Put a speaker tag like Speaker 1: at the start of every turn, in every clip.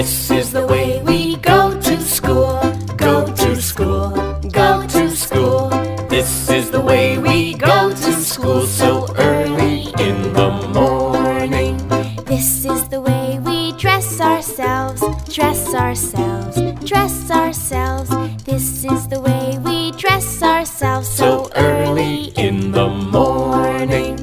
Speaker 1: This is the way we go to school, go to school, go to school. This is the way we go to school so early in the morning.
Speaker 2: This is the way we dress ourselves, dress ourselves, dress ourselves. This is the way we dress ourselves
Speaker 1: so early in the morning.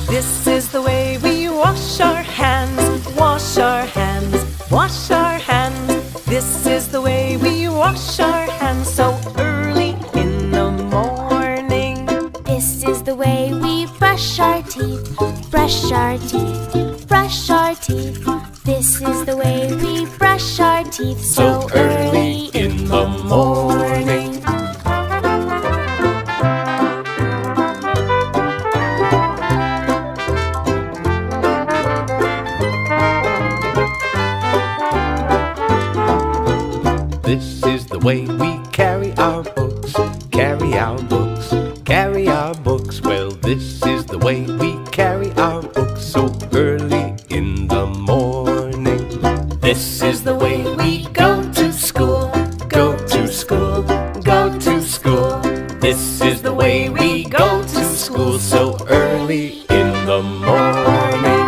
Speaker 3: This is the way we wash our hands, wash our hands, wash our hands. This is the way we wash our hands so early in the morning.
Speaker 2: This is the way we brush our teeth, brush our teeth, brush our teeth. This is the way we brush our teeth
Speaker 1: so early in the morning. This is the way we carry our books, carry our books, carry our books. Well, this is the way we carry our books so early in the morning. This is the way we go to school, go to school, go to school. This is the way we go to school so early in the morning.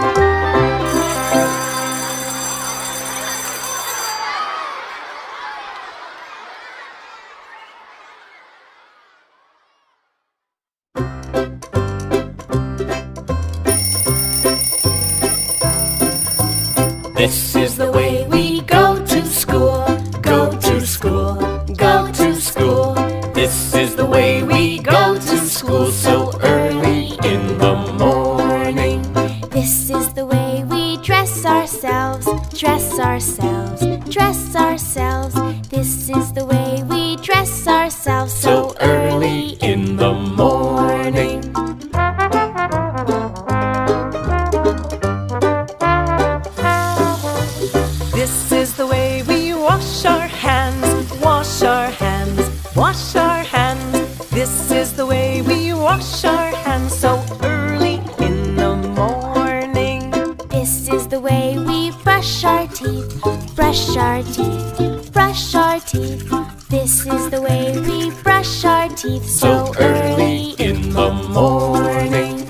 Speaker 1: This is the way we go to school, go to school, go to school. This is the way we go to school so early in the morning.
Speaker 2: This is the way we dress ourselves, dress ourselves, dress ourselves. This is the way we dress ourselves
Speaker 1: so early in the morning.
Speaker 3: This is the way we wash our hands, wash our hands, wash our hands. This is the way we wash our hands so early in the morning.
Speaker 2: This is the way we brush our teeth, brush our teeth, brush our teeth. This is the way we brush our teeth
Speaker 1: so early in the morning.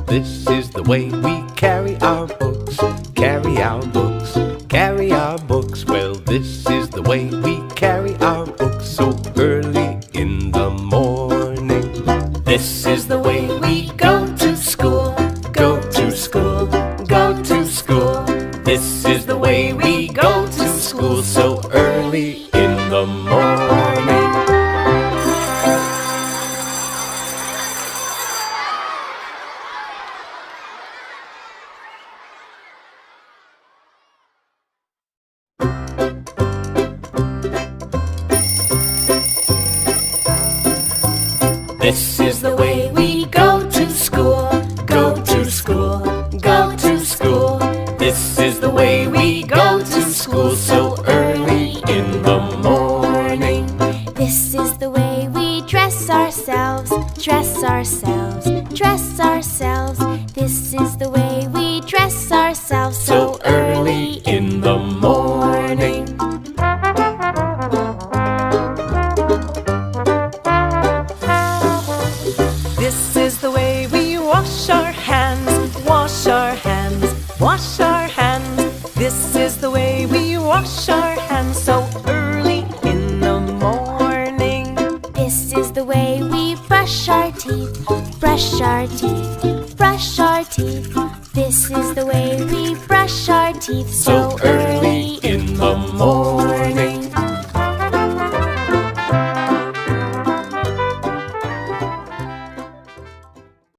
Speaker 1: This is the way we carry our books, carry our books, carry our books. Well, this is the way we carry our books so early in the morning. This is the way we go to school, go to school, go to school. This is the way we go to school so early in the morning. This is the way we go to school, go to school, go to school. This is the way we go to school so early in the morning.
Speaker 2: This is the way we dress ourselves, dress ourselves, dress ourselves. This is the way we dress ourselves
Speaker 1: so early in the morning.
Speaker 3: This is the way we wash our hands, wash our hands, wash our hands. This is the way we wash our hands so early in the morning.
Speaker 2: This is the way we brush our teeth, brush our teeth, brush our teeth. This is the way we brush our teeth so early